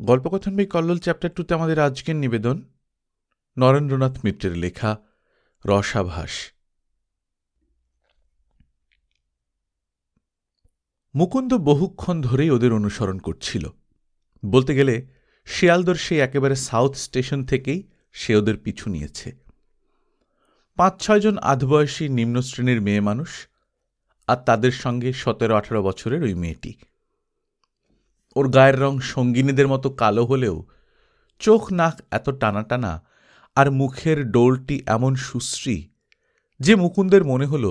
গল্পকথন বই কল্লোল চ্যাপ্টার 2-তে আমাদের আজকের নিবেদন নরেন্দ্রনাথ মিত্রের লেখা রসাভাস। মুকুন্দ বহুক্ষণ ধরেই ওদের অনুসরণ করছিল। বলতে গেলে শিয়ালদর সেই একেবারে সাউথ স্টেশন থেকেই সে ওদের পিছু নিয়েছে। 5-6 জন আধবয়সী নিম্ন শ্রেণীর মেয়ে মানুষ, আর তাদের সঙ্গে 17-18 বছরের ওই মেয়েটি। ওর গায়ের রং সঙ্গিনীদের মতো কালো হলেও চোখ নাক এত টানা টানা আর মুখের ডোলটি এমন সুশ্রী যে মুকুন্দের মনে হল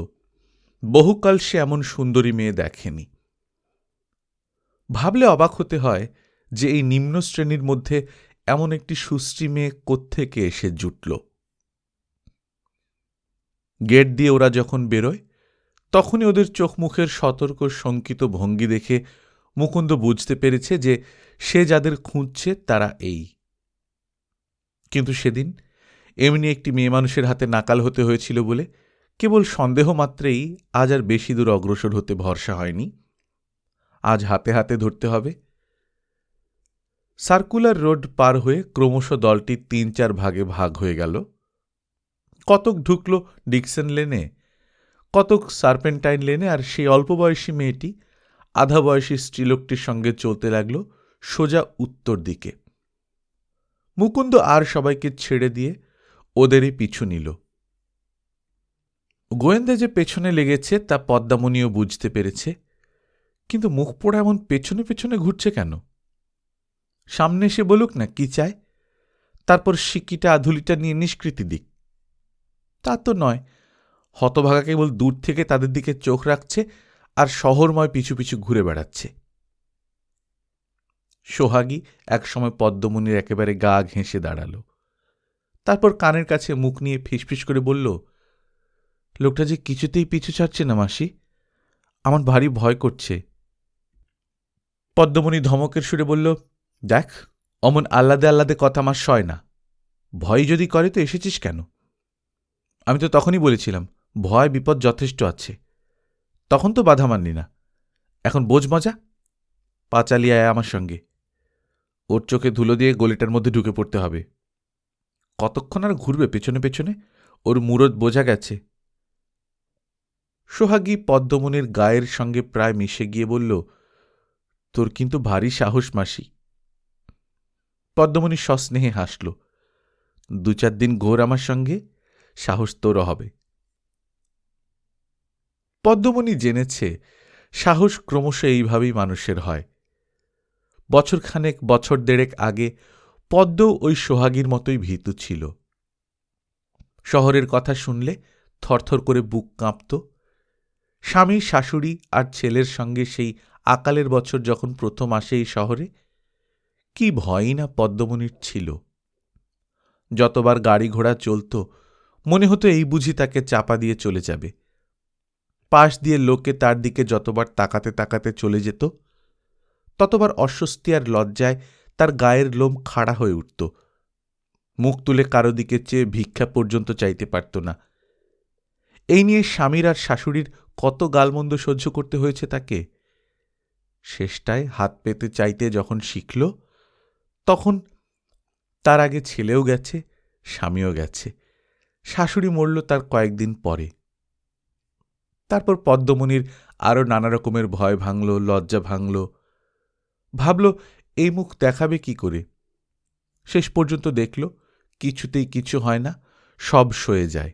বহুকাল সে এমন সুন্দরী মেয়ে দেখেনি। ভাবলে অবাক হতে হয় যে এই নিম্ন শ্রেণীর মধ্যে এমন একটি সুশ্রী মেয়ে কোত্থেকে এসে জুটল। গেট দিয়ে ওরা যখন বেরোয় তখনই ওদের চোখ মুখের সতর্ক শঙ্কিত ভঙ্গি দেখে মুকুন্দ বুঝতে পেরেছে যে সে যাদের খুঁজছে তারা এই। কিন্তু সেদিন এমনি একটি মেয়ে মানুষের হাতে নাকাল হতে হয়েছিল বলে কেবল সন্দেহ মাত্রেই আজ আর বেশি দূর অগ্রসর হতে ভরসা হয়নি। আজ হাতে হাতে ধরতে হবে। সার্কুলার রোড পার হয়ে ক্রমশ দলটি 3-4 ভাগে ভাগ হয়ে গেল। কতক ঢুকল ডিকসন লেনে, কতক সার্পেন্টাইন লেনে, আর সেই অল্প বয়সী মেয়েটি আধা বয়সী স্ত্রীলোকটির সঙ্গে চলতে লাগল সোজা উত্তর দিকে। মুকুন্দ আর সবাইকে ছেড়ে দিয়ে ওদেরই পিছু নিল। গোয়েন্দা যে পেছনে লেগেছে তা পদ্মামণিও বুঝতে পেরেছে, কিন্তু মুখ পোড়া এমন পেছনে পেছনে ঘুরছে কেন? সামনে এসে বলুক না কি চায়, তারপর সিকিটা আধুলিটা নিয়ে নিষ্কৃতি দিক। তা তো নয়, হতভাগা কেবল দূর থেকে তাদের দিকে চোখ রাখছে আর শহরময় পিছু পিছু ঘুরে বেড়াচ্ছে। সোহাগী একসময় পদ্মমণির একেবারে গা ঘেঁষে দাঁড়াল, তারপর কানের কাছে মুখ নিয়ে ফিসফিস করে বলল, লোকটা যে কিছুতেই পিছু ছাড়ছে না মাসি, আমার ভারী ভয় করছে। পদ্মমণি ধমকের সুরে বলল, দেখ, অমন আহ্লাদে আহ্লাদে কথা আমার সয় না। ভয় যদি করে তো এসেছিস কেন? আমি তো তখনই বলেছিলাম ভয় বিপদ যথেষ্ট আছে, তখন তো বাধা মানলি না। এখন বোঝ মজা, পা চালিয়ে আয় আমার সঙ্গে। ওর চোখে ধুলো দিয়ে গলিটার মধ্যে ঢুকে পড়তে হবে। কতক্ষণ আর ঘুরবে পেছনে পেছনে? ওর মুরদ বোঝা গেছে। সোহাগী পদ্মমণির গায়ের সঙ্গে প্রায় মিশে গিয়ে বলল, তোর কিন্তু ভারী সাহস মাসি। পদ্মমণি সস্নেহে হাসল, 2-4 দিন ঘোর আমার সঙ্গে, সাহস তোরও হবে। পদ্মমণি জেনেছে সাহস ক্রমশ এইভাবেই মানুষের হয়। বছর দেড়েক আগে পদ্ম ওই সোহাগীর মতোই ভীতু ছিল। শহরের কথা শুনলে থরথর করে বুক কাঁপত। স্বামী শাশুড়ি আর ছেলের সঙ্গে সেই আকালের বছর যখন প্রথম আসে এই শহরে, কি ভয়ই না পদ্মমণির ছিল। যতবার গাড়ি ঘোড়া চলত মনে হতো এই বুঝি তাকে চাপা দিয়ে চলে যাবে। পাশ দিয়ে লোকে তার দিকে যতবার তাকাতে তাকাতে চলে যেত, ততবার অস্বস্তি আর লজ্জায় তার গায়ের লোম খাড়া হয়ে উঠত। মুখ তুলে কারো দিকে চেয়ে ভিক্ষা পর্যন্ত চাইতে পারত না। এই নিয়ে স্বামীর আর শাশুড়ির কত গালমন্দ সহ্য করতে হয়েছে তাকে। শেষটায় হাত পেতে চাইতে যখন শিখল, তখন তার আগে ছেলেও গেছে, স্বামীও গেছে, শাশুড়ি মরল তার কয়েকদিন পরে। তারপর পদ্মমণির আরও নানা রকমের ভয় ভাঙল, লজ্জা ভাঙল। ভাবল এই মুখ দেখাবে কি করে। শেষ পর্যন্ত দেখল কিছুতেই কিছু হয় না, সব সয়ে যায়।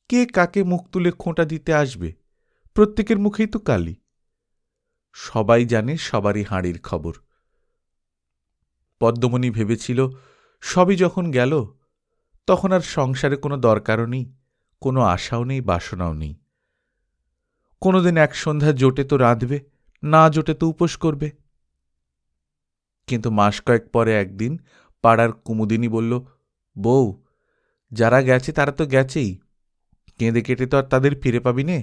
কে কাকে মুখ তুলে খোঁটা দিতে আসবে? প্রত্যেকের মুখেই তো কালি। সবাই জানে সবারই হাঁড়ির খবর। পদ্মমণি ভেবেছিল সবই যখন গেল তখন আর সংসারে কোনো দরকারও নেই, কোনো আশাও নেই, বাসনাও নেই। কোনোদিন এক সন্ধ্যা জোটে তো রাঁধবে, না জোটে তো উপোস করবে। কিন্তু মাস কয়েক পরে একদিন পাড়ার কুমুদিনী বলল, বউ, যারা গেছে তারা তো গেছেই, কেঁদে কেটে তো আর তাদের ফিরে পাবি নে,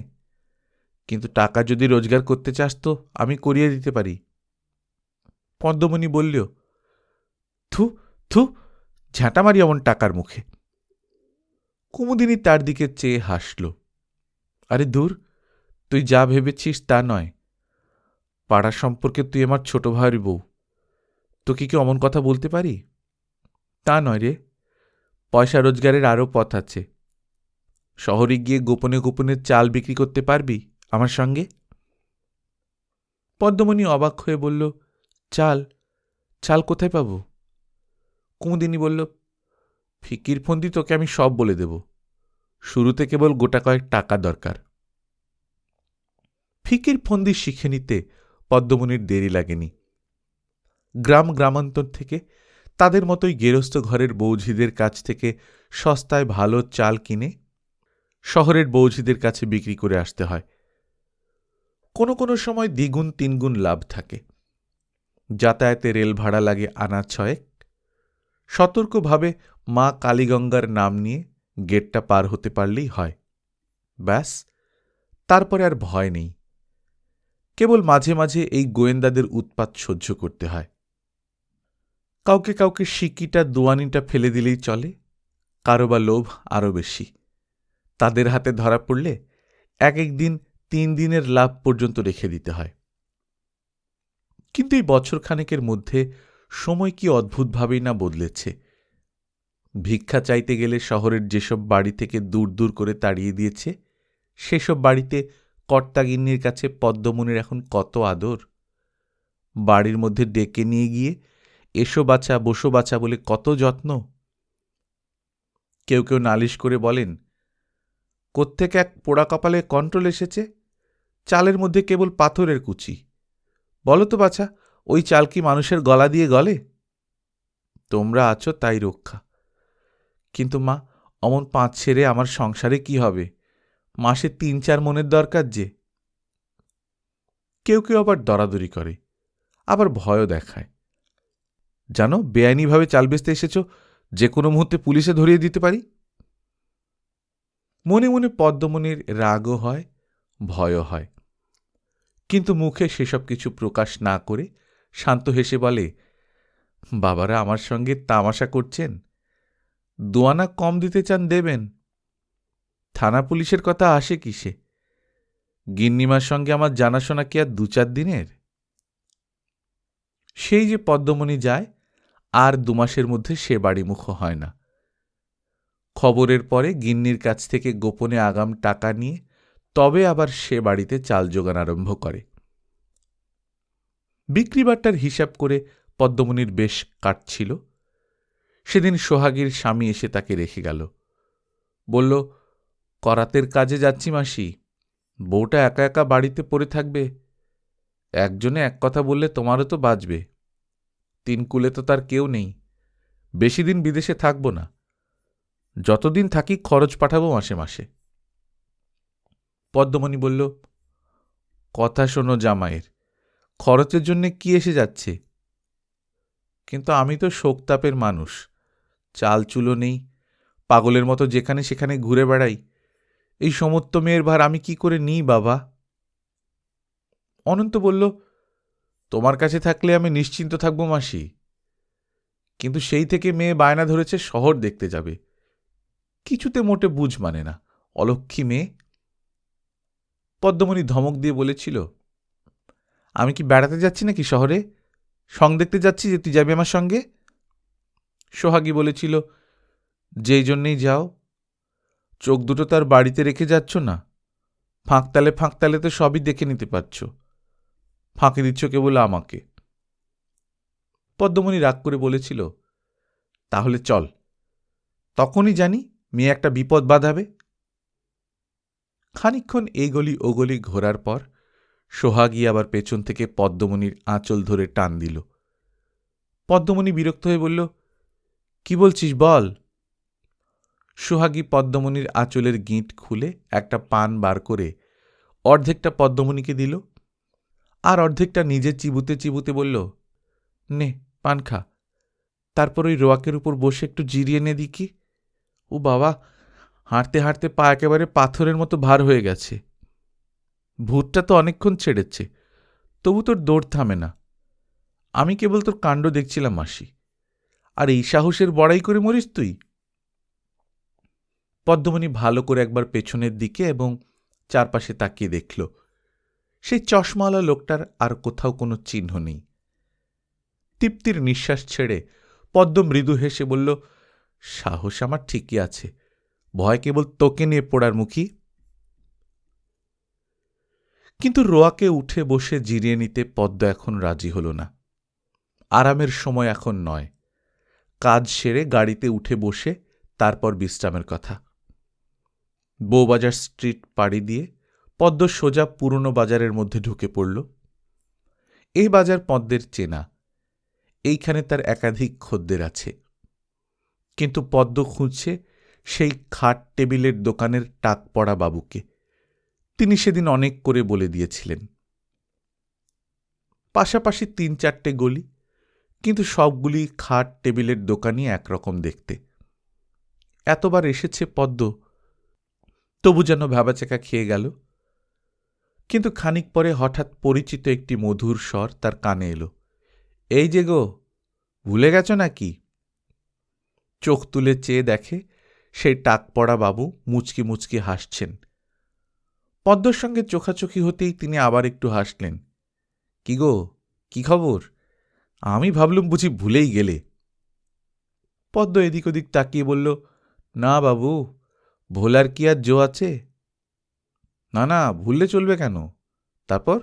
কিন্তু টাকা যদি রোজগার করতে চাস তো আমি করিয়ে দিতে পারি। পদ্মমণি বলল, থু থু, ঝাঁটা মারি এমন টাকার মুখে। কুমুদিনী তার দিকে চেয়ে হাসল, আরে দূর, তুই যা ভেবেছিস তা নয়। পাড়া সম্পর্কে তুই আমার ছোট ভাইয়ের বউ, তোকে কি অমন কথা বলতে পারি? তা নয় রে, পয়সা রোজগারের আরও পথ আছে। শহরে গিয়ে গোপনে গোপনে চাল বিক্রি করতে পারবি আমার সঙ্গে? পদ্মমণি অবাক হয়ে বলল, চাল? চাল কোথায় পাব? কুমুদিনী বলল, ফিকির ফন্দি তোকে আমি সব বলে দেব। শুরুতে কেবল গোটা কয়েক টাকা দরকার। ফিকির ফন্দি শিখে নিতে পদ্মমণির দেরি লাগেনি। গ্রামান্তর থেকে তাদের মতোই গেরস্থ ঘরের বৌঝিদের কাছ থেকে সস্তায় ভালো চাল কিনে শহরের বৌঝিদের কাছে বিক্রি করে আসতে হয়। কোনো কোনো সময় দ্বিগুণ তিনগুণ লাভ থাকে। যাতায়াতে রেল ভাড়া লাগে আনা 6। সতর্কভাবে মা কালীগঙ্গার নাম নিয়ে গেটটা পার হতে পারলেই হয়। ব্যাস, তারপরে আর ভয় নেই। কেবল মাঝে মাঝে এই গোয়েন্দাদের উৎপাত সহ্য করতে হয়। কাউকে কাউকে সিকিটা দোয়ানিটা ফেলে দিলেই চলে, কারো বা লোভ আরও বেশি। তাদের হাতে ধরা পড়লে এক দিন 3 দিনের লাভ পর্যন্ত রেখে দিতে হয়। কিন্তু এই বছরখানেকের মধ্যে সময় কি অদ্ভুতভাবেই না বদলেছে। ভিক্ষা চাইতে গেলে শহরের যেসব বাড়ি থেকে দূর দূর করে তাড়িয়ে দিয়েছে, সেসব বাড়িতে কর্তাগিন্নির কাছে পদ্মমণির এখন কত আদর। বাড়ির মধ্যে ডেকে নিয়ে গিয়ে এসো বাছা বসো বাছা বলে কত যত্ন। কেউ কেউ নালিশ করে বলেন, কোত্থেকে এক পোড়া কপালে কন্ট্রোল এসেছে, চালের মধ্যে কেবল পাথরের কুচি। বলো তো বাছা, ওই চাল কি মানুষের গলা দিয়ে গলে? তোমরা আছো তাই রক্ষা। কিন্তু মা, অমন 5 ছেড়ে আমার সংসারে কি হবে? মাসে 3-4 মনের দরকার যে। কেউ কেউ আবার দরাদরি করে, আবার ভয়ও দেখায়। জানো, বেআইনিভাবে চাল বেচতে এসেছ, যে কোনো মুহূর্তে পুলিশে ধরিয়ে দিতে পারি। মনে মনে পদ্মমণির রাগও হয়, ভয়ও হয়, কিন্তু মুখে সেসব কিছু প্রকাশ না করে শান্ত হেসে বলে, বাবারা আমার সঙ্গে তামাশা করছেন? 2 আনা কম দিতে চান দেবেন। থানা পুলিশের কথা আসে কিসে? গিন্নিমার সঙ্গে আমার জানাশোনা কি আর 2-4 দিনের? সেই যে পদ্মমণি যায়, আর 2 মাসের মধ্যে সে বাড়িমুখ হয় না। খবরের পরে গিন্নির কাছ থেকে গোপনে আগাম টাকা নিয়ে তবে আবার সে বাড়িতে চাল জোগান আরম্ভ করে। বিক্রিবাট্টার হিসাব করে পদ্মমণির বেশ কাটছিল। সেদিন সোহাগীর স্বামী এসে তাকে রেখে গেল। বলল, করাতের কাজে যাচ্ছি মাসি, বউটা একা একা বাড়িতে পড়ে থাকবে। একজনে এক কথা বললে তোমারও তো বাজবে। 3 কুলে তো তার কেউ নেই। বেশি দিন বিদেশে থাকব না, যতদিন থাকি খরচ পাঠাবো মাসে মাসে। পদ্মমণি বলল, কথা শোনো জামাইয়ের, খরচের জন্যে কি এসে যাচ্ছে? কিন্তু আমি তো শোকতাপের মানুষ, চাল চুলো নেই, পাগলের মতো যেখানে সেখানে ঘুরে বেড়াই। এই সমস্ত মেয়ের ভার আমি কি করে নিই বাবা? অনন্ত বলল, তোমার কাছে থাকলে আমি নিশ্চিন্ত থাকব মাসি, কিন্তু সেই থেকে মেয়ে বায়না ধরেছে শহর দেখতে যাবে। কিছুতে মোটে বুঝ মানে না, অলক্ষী মেয়ে। পদ্মমণি ধমক দিয়ে বলেছিল, আমি কি বেড়াতে যাচ্ছি নাকি শহরে? সং দেখতে যাচ্ছি যে তুই যাবি আমার সঙ্গে? সোহাগী বলেছিল, যেই জন্যেই যাও, চোখ দুটো তার বাড়িতে রেখে যাচ্ছ না? ফাঁকতালে ফাঁকতালে তো সবই দেখে নিতে পারছ, ফাঁকি দিচ্ছ কেবল আমাকে। পদ্মমণি রাগ করে বলেছিল, তাহলে চল, তখনই জানি মেয়ে একটা বিপদ বাঁধাবে। খানিকক্ষণ এই গলি ও গলি ঘোরার পর সোহাগী আবার পেছন থেকে পদ্মমণির আঁচল ধরে টান দিল। পদ্মমণি বিরক্ত হয়ে বলল, কি বলছিস বল। সোহাগী পদ্মমণির আঁচলের গিঁট খুলে একটা পান বার করে অর্ধেকটা পদ্মমণিকে দিল, আর অর্ধেকটা নিজে চিবুতে চিবুতে বলল, নে পান খা, তারপর ওই রোয়াকের উপর বসে একটু জিরিয়ে নে দেখি। ও বাবা, হাঁটতে হাঁটতে পা একেবারে পাথরের মতো ভার হয়ে গেছে। ভূতটা তো অনেকক্ষণ ছেড়েছে, তবু তোর দৌড় থামে না। আমি কেবল তোর কাণ্ড দেখছিলাম মাসি, আর এই সাহসের বড়াই করে মরিস তুই? পদ্মমণি ভালো করে একবার পেছনের দিকে এবং চারপাশে তাকিয়ে দেখল, সেই চশমাওয়ালা লোকটার আর কোথাও কোনো চিহ্ন নেই। তৃপ্তির নিঃশ্বাস ছেড়ে পদ্ম মৃদু হেসে বলল, সাহস আমার ঠিকই আছে, ভয় কেবল তোকে নিয়ে পোড়ার মুখী। কিন্তু রোয়াকে উঠে বসে জিরিয়ে নিতে পদ্ম এখন রাজি হল না। আরামের সময় এখন নয়। কাজ সেরে গাড়িতে উঠে বসে তারপর বিশ্রামের কথা। বউবাজার স্ট্রিট পাড়ি দিয়ে পদ্ম সোজা পুরনো বাজারের মধ্যে ঢুকে পড়ল। এই বাজার পদ্মের চেনা, এইখানে তার একাধিক খদ্দের আছে। কিন্তু পদ্ম খুঁজছে সেই খাট টেবিলের দোকানের টাক পড়া বাবুকে। তিনি সেদিন অনেক করে বলে দিয়েছিলেন। পাশাপাশি ৩-৪টে গলি, কিন্তু সবগুলি খাট টেবিলের দোকানই একরকম দেখতে। এতবার এসেছে পদ্ম, তবু যেন ভ্যাবাচাকা খেয়ে গেল। কিন্তু খানিক পরে হঠাৎ পরিচিত একটি মধুর স্বর তার কানে এলো, এই যে গো, ভুলে গেছ নাকি? চোখ তুলে চেয়ে দেখে সেই টাক পড়া বাবু মুচকি মুচকি হাসছেন। পদ্মর সঙ্গে চোখাচোখি হতেই তিনি আবার একটু হাসলেন। কি গো, কি খবর? আমি ভাবলুম বুঝি ভুলেই গেলে। পদ্ম এদিক ওদিক তাকিয়ে বলল, না বাবু, ভোলার কি আর জো আছে? না না, ভুললে চলবে কেন? তারপর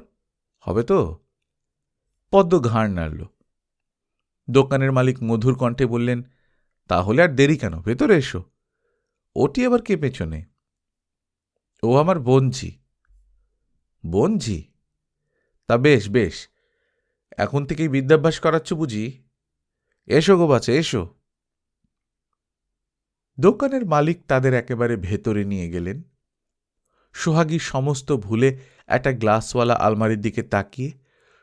হবে তো? পদ্ম ঘাড় নাড়ল। দোকানের মালিক মধুর কণ্ঠে বললেন, তাহলে আর দেরি কেন, ভেতরে এসো। ওটি আবার কে পেছনে? ও আমার বোনঝি। বোনঝি? তা বেশ বেশ, এখন থেকেই বিদ্যাভ্যাস করাচ্ছ বুঝি? এসো গো বাচ্চা, এসো। দোকানের মালিক তাদের একেবারে ভেতরে নিয়ে গেলেন। সোহাগী সমস্ত ভুলে একটা গ্লাসওয়ালা আলমারির দিকে তাকিয়ে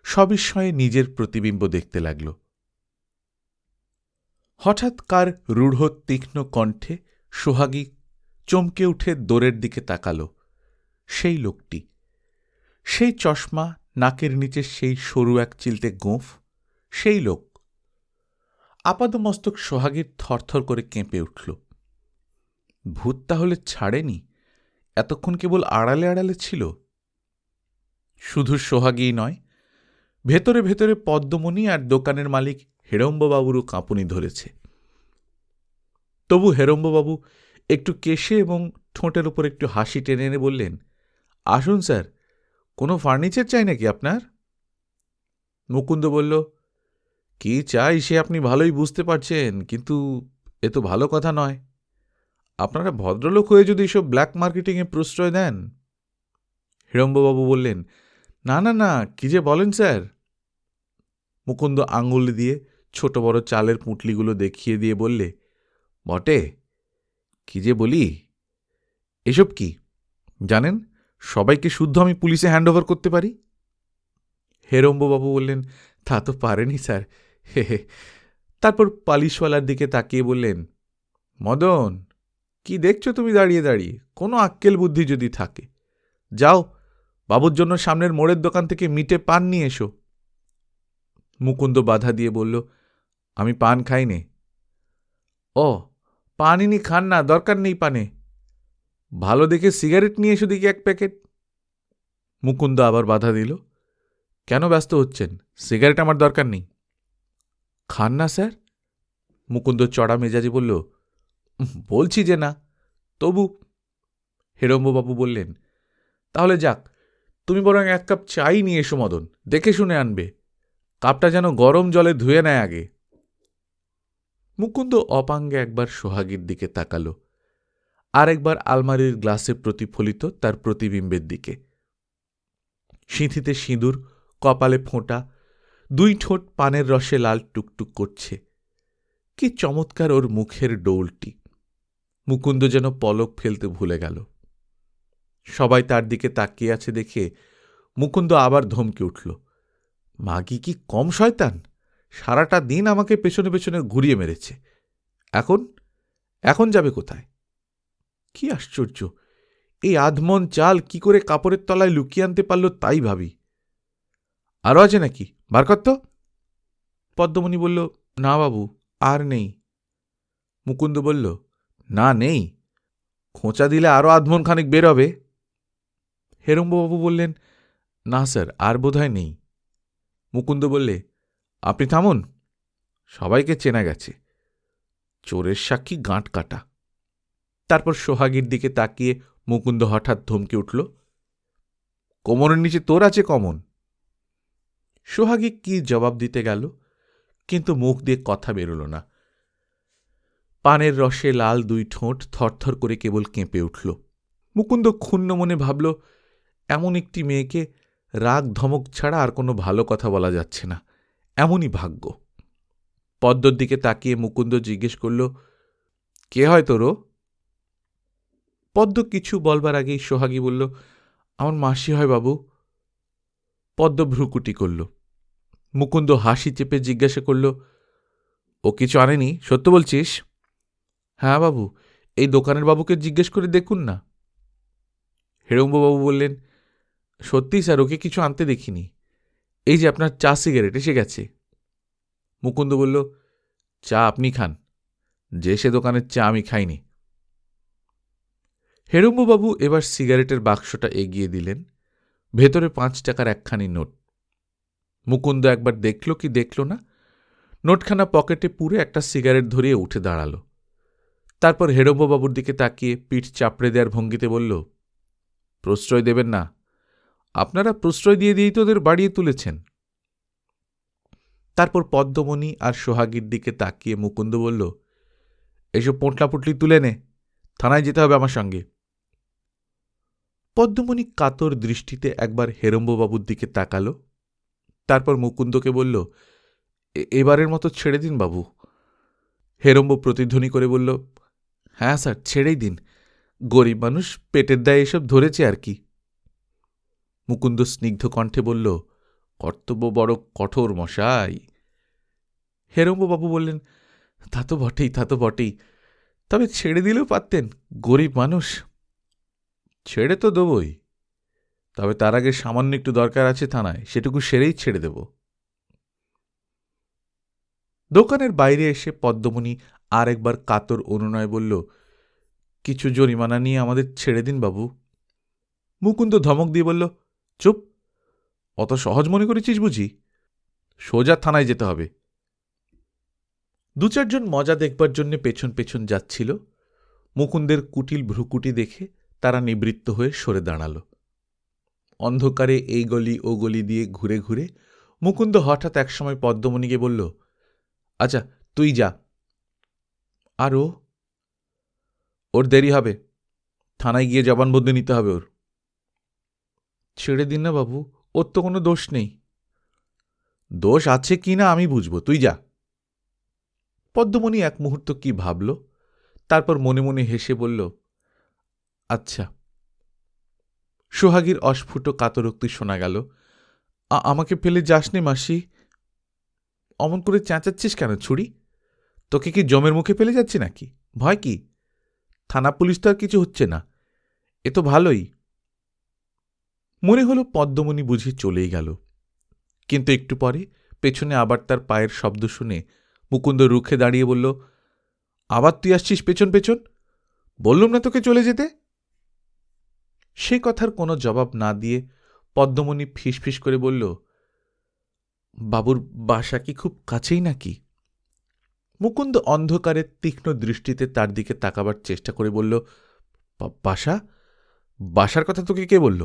সবিস্ময়ে নিজের প্রতিবিম্ব দেখতে লাগল। হঠাৎ কার রূঢ় তীক্ষ্ণ কণ্ঠে সোহাগী চমকে উঠে দোরের দিকে তাকাল। সেই লোকটি, সেই চশমা, নাকের নিচে সেই সরু এক চিলতে গোঁফ, সেই লোক। আপাদমস্তক সোহাগীর থরথর করে কেঁপে উঠল। ভূত তাহলে ছাড়েনি, এতক্ষণ কেবল আড়ালে আড়ালে ছিল। শুধু সোহাগীই নয়, ভেতরে ভেতরে পদ্মমণি আর দোকানের মালিক হেরম্ববাবুরও কাঁপুনি ধরেছে। তবু হেরম্ববাবু একটু কেশে এবং ঠোঁটের উপর একটু হাসি টেনে এনে বললেন, আসুন স্যার, কোনো ফার্নিচার চাই নাকি আপনার? মুকুন্দ বলল, কি চাই সে আপনি ভালোই বুঝতে পারছেন, কিন্তু এ তো ভালো কথা নয়। আপনারা ভদ্রলোক হয়ে যদি এসব ব্ল্যাক মার্কেটিংয়ে প্রশ্রয় দেন। হিড়ম্ববাবু বললেন, না না না, কি যে বলেন স্যার। মুকুন্দ আঙুল দিয়ে ছোট বড় চালের পুঁটলিগুলো দেখিয়ে দিয়ে বললে, বটে, কি যে বলি। এসব কি জানেন, সবাইকে শুদ্ধ আমি পুলিশে হ্যান্ডওভার করতে পারি। হেরম্ববাবু বললেন, তা তো পারেনি স্যার, হে হে। তারপর পালিশওয়ালার দিকে তাকিয়ে বললেন, মদন, কি দেখছো তুমি দাঁড়িয়ে দাঁড়িয়ে? কোনো আক্কেল বুদ্ধি যদি থাকে, যাও বাবুর জন্য সামনের মোড়ের দোকান থেকে মিটে পান নিয়ে এসো। মুকুন্দ বাধা দিয়ে বলল, আমি পান খাই নে। ও, পান ইনি খান না, দরকার নেই পানে। ভালো দেখে সিগারেট নিয়ে এসো দেখি 1 প্যাকেট। মুকুন্দ আবার বাধা দিল, কেন ব্যস্ত হচ্ছেন? সিগারেট আমার দরকার নেই। খান না স্যার? মুকুন্দ চড়া মেজাজে বলল, বলছি যে না, তবু। হেরম্ববাবু বললেন, তাহলে যাক, তুমি বরং 1 কাপ চাই নিয়ে এসো মদন, দেখে শুনে আনবে। কাপটা যেন গরম জলে ধুয়ে নেয় আগে। মুকুন্দ অপাঙ্গে একবার সোহাগীর দিকে তাকাল, আর একবার আলমারির গ্লাসে প্রতিফলিত তার প্রতিবিম্বের দিকে। সিঁথিতে সিঁদুর, কপালে ফোঁটা, 2 ঠোঁট পানের রসে লাল টুকটুক করছে। কি চমৎকার ওর মুখের ডৌলটি! মুকুন্দ যেন পলক ফেলতে ভুলে গেল। সবাই তার দিকে তাকিয়ে আছে দেখে মুকুন্দ আবার ধমকে উঠল, মাগি কি কম শয়তান! সারাটা দিন আমাকে পেছনে পেছনে ঘুরিয়ে মেরেছে, এখন এখন যাবে কোথায়? কি আশ্চর্য, এই আধমন চাল কি করে কাপড়ের তলায় লুকিয়ে আনতে পারল তাই ভাবি। আরও আছে নাকি, বার কর তো। পদ্মমণি বলল, না বাবু, আর নেই। মুকুন্দ বলল, না নেই, খোঁচা দিলে আরও আধমন খানিক বের হবে। হেরম্ববাবু বললেন, না স্যার, আর বোধহয় নেই। মুকুন্দ বললে, আপনি থামুন, সবাইকে চেনা গেছে, চোরের সাক্ষী গাঁট কাটা। তারপর সোহাগীর দিকে তাকিয়ে মুকুন্দ হঠাৎ ধমকে উঠল, কোমরের নিচে তোর আছে কমন। সোহাগী কি জবাব দিতে গেল, কিন্তু মুখ দিয়ে কথা বেরোল না। পানের রসে লাল দুই ঠোঁট থরথর করে কেবল কেঁপে উঠল। মুকুন্দ ক্ষুণ্ণ মনে ভাবল, এমন একটি মেয়েকে রাগ ধমক ছাড়া আর কোনো ভালো কথা বলা যাচ্ছে না, এমনই ভাগ্য। পদ্মর দিকে তাকিয়ে মুকুন্দ জিজ্ঞেস করল, কে হয় তোরও? পদ্ম কিছু বলবার আগেই সোহাগী বলল, আমার মাসি হয় বাবু। পদ্ম ভ্রুকুটি করল। মুকুন্দ হাসি চেপে জিজ্ঞাসা করল, ও কিছু আনেনি, সত্য বলছিস? হ্যাঁ বাবু, এই দোকানের বাবুকে জিজ্ঞেস করে দেখুন না। হেড়ম্ববাবু বললেন, সত্যি স্যার, ওকে কিছু আনতে দেখিনি। এই যে আপনার চা সিগারেট এসে গেছে। মুকুন্দ বলল, চা আপনি খান, যে সে দোকানের চা আমি খাইনি। হেড়ম্ববাবু এবার সিগারেটের বাক্সটা এগিয়ে দিলেন, ভেতরে 5 টাকার একখানি নোট। মুকুন্দ একবার দেখল কি দেখল না, নোটখানা পকেটে পুরে একটা সিগারেট ধরিয়ে উঠে দাঁড়াল। তারপর হেড়ম্ববাবুর দিকে তাকিয়ে পিঠ চাপড়ে দেওয়ার ভঙ্গিতে বলল, প্রশ্রয় দেবেন না, আপনারা প্রশ্রয় দিয়ে দিয়েই তো ওদের বাড়িয়ে তুলেছেন। তারপর পদ্মমণি আর সোহাগীর দিকে তাকিয়ে মুকুন্দ বলল, এসব পোঁটলাপুটলি তুলে নে, থানায় যেতে হবে আমার সঙ্গে। পদ্মমণি কাতর দৃষ্টিতে একবার হেড়ম্ববাবুর দিকে তাকাল, তারপর মুকুন্দকে বলল, এবারের মতো ছেড়ে দিন বাবু। হেড়ম্ব প্রতিধ্বনি করে বলল, হ্যাঁ স্যার, ছেড়েই দিন, গরিব মানুষ, পেটের দায়ে এসব ধরেছে আর কি। মুকুন্দ স্নিগ্ধ কণ্ঠে বলল, কর্তব্য বড় কঠোর মশাই। হেড়ম্ববাবু বললেন, তা তো বটেই, তা তো বটেই, তবে ছেড়ে দিলেও পারতেন, গরিব মানুষ। ছেড়ে তো দেবই, তবে তার আগে সামান্য একটু দরকার আছে থানায়, সেটুকু সেরেই ছেড়ে দেব। দোকানের বাইরে এসে পদ্মমণি আর একবার কাতর অনুনয় বলল, কিছু জরিমানা নিয়ে আমাদের ছেড়ে দিন বাবু। মুকুন্দ ধমক দিয়ে বলল, চুপ, অত সহজ মনে করেছিস বুঝি? সোজা থানায় যেতে হবে। 2-4 জন মজা দেখবার জন্য পেছন পেছন যাচ্ছিল। মুকুন্দের কুটিল ভ্রুকুটি দেখে তারা নিবৃত্ত হয়ে সরে দাঁড়াল। অন্ধকারে এই গলি ও গলি দিয়ে ঘুরে ঘুরে মুকুন্দ হঠাৎ একসময় পদ্মমণিকে বলল, আচ্ছা তুই যা। আর ওর দেরি হবে, থানায় গিয়ে জবানবন্দি নিতে হবে ওর। ছেড়ে দিন না বাবু, ওর তো কোনো দোষ নেই। দোষ আছে কি না আমি বুঝব, তুই যা। পদ্মমণি এক মুহূর্ত কি ভাবল, তারপর মনে মনে হেসে বলল, আচ্ছা। সোহাগীর অস্ফুট কাতরোক্তি শোনা গেল, আমাকে ফেলে যাসনি মাসি। অমন করে চেঁচাচ্ছিস কেন ছুরি? তোকে কি জমের মুখে ফেলে যাচ্ছি নাকি? ভয় কি? থানা পুলিশ তো আর কিছু হচ্ছে না, এ তো ভালোই। মনে হল পদ্মমণি বুঝি চলেই গেল, কিন্তু একটু পরে পেছনে আবার তার পায়ের শব্দ শুনে মুকুন্দ রুখে দাঁড়িয়ে বলল, আবার তুই আসছিস পেছন পেছন? বললুম না তোকে চলে যেতে? সে কথার কোনো জবাব না দিয়ে পদ্মমণি ফিসফিস করে বলল, বাবুর বাসা কি খুব কাছেই নাকি? মুকুন্দ অন্ধকারের তীক্ষ্ণ দৃষ্টিতে তার দিকে তাকাবার চেষ্টা করে বলল, বাসা? বাসার কথা তোকে কে বলল?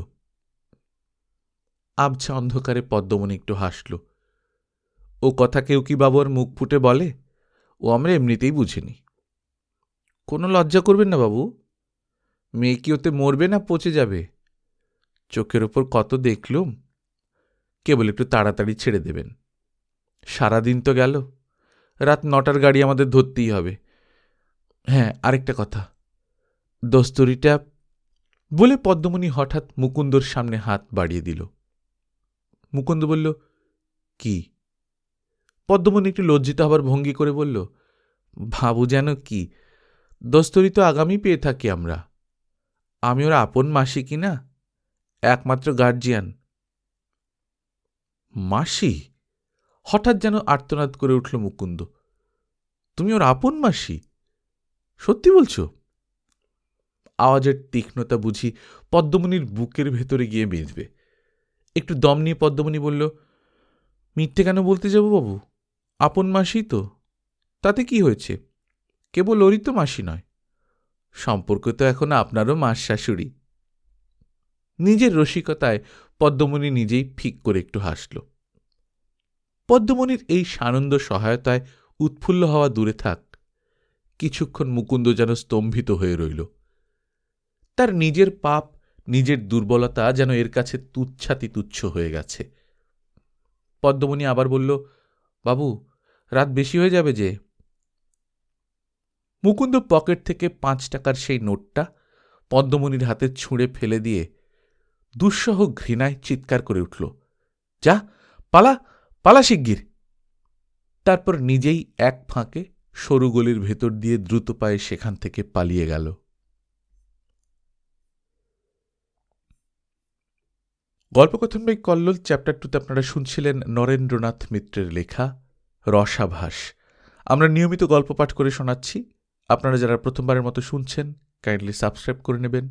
আবছা অন্ধকারে পদ্মমণি একটু হাসল। ও কথা কেউ কি বাবু আর মুখ ফুটে বলে? ও আমরা এমনিতেই বুঝিনি। কোনো লজ্জা করবেন না বাবু, মেয়ে কি ওতে মরবে না পচে যাবে? চোখের ওপর কত দেখলুম, কেবল একটু তাড়াতাড়ি ছেড়ে দেবেন। সারাদিন তো গেল, রাত 9টার গাড়ি আমাদের ধরতেই হবে। হ্যাঁ, আরেকটা কথা, দস্তুরিটা। বলে পদ্মমণি হঠাৎ মুকুন্দর সামনে হাত বাড়িয়ে দিল। মুকুন্দ বলল, কি? পদ্মমণি একটু লজ্জিত হবার ভঙ্গি করে বলল, ভাবু যেন কি, দস্তুরি তো আগামী পেয়ে থাকি আমরা। আমি ওর আপন মাসি কি না, একমাত্র গার্জিয়ান। মাসি? হঠাৎ যেন আর্তনাদ করে উঠল মুকুন্দ, তুমি ওর আপন মাসি? সত্যি বলছ? আওয়াজের তীক্ষ্ণতা বুঝি পদ্মমণির বুকের ভেতরে গিয়ে বেঁধবে। একটু দম নিয়ে পদ্মমণি বলল, মিথ্যে কেন বলতে যাব বাবু? আপন মাসি তো, তাতে কি হয়েছে? কেবল ওরই তো মাসি নয়, সম্পর্ক তো এখন আপনারও মাস শাশুড়ি। নিজের রসিকতায় পদ্মমণি নিজেই ফিক করে একটু হাসল। পদ্মমণির এই সানন্দ সহায়তায় উৎফুল্ল হওয়া দূরে থাক, কিছুক্ষণ মুকুন্দ যেন স্তম্ভিত হয়ে রইল। তার নিজের পাপ, নিজের দুর্বলতা যেন এর কাছে তুচ্ছাতি তুচ্ছ হয়ে গেছে। পদ্মমণি আবার বলল, বাবু, রাত বেশি হয়ে যাবে যে। মুকুন্দ পকেট থেকে 5 টাকার সেই নোটটা পদ্মমণির হাতে ছুঁড়ে ফেলে দিয়ে দুঃসহ ঘৃণায় চিৎকার করে উঠল, যা, পালা, পালা শিগগির। তারপর নিজেই এক ফাঁকে সরু গলির ভেতর দিয়ে দ্রুত পায়ে সেখান থেকে পালিয়ে গেল। গল্পকথন বাই কল্লোল চ্যাপ্টার 2তে আপনারা শুনছিলেন নরেন্দ্রনাথ মিত্রের লেখা রসাভাস। আমরা নিয়মিত গল্প পাঠ করে শোনাচ্ছি। আপনারা যারা প্রথমবারের মতো শুনছেন, কাইন্ডলি সাবস্ক্রাইব করে নেবেন।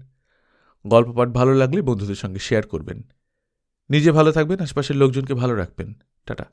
গল্প পাঠ ভালো লাগলে বন্ধুদের সঙ্গে শেয়ার করবেন। নিজে ভালো থাকবেন, আশপাশের লোকজনকে ভালো রাখবেন। টাটা।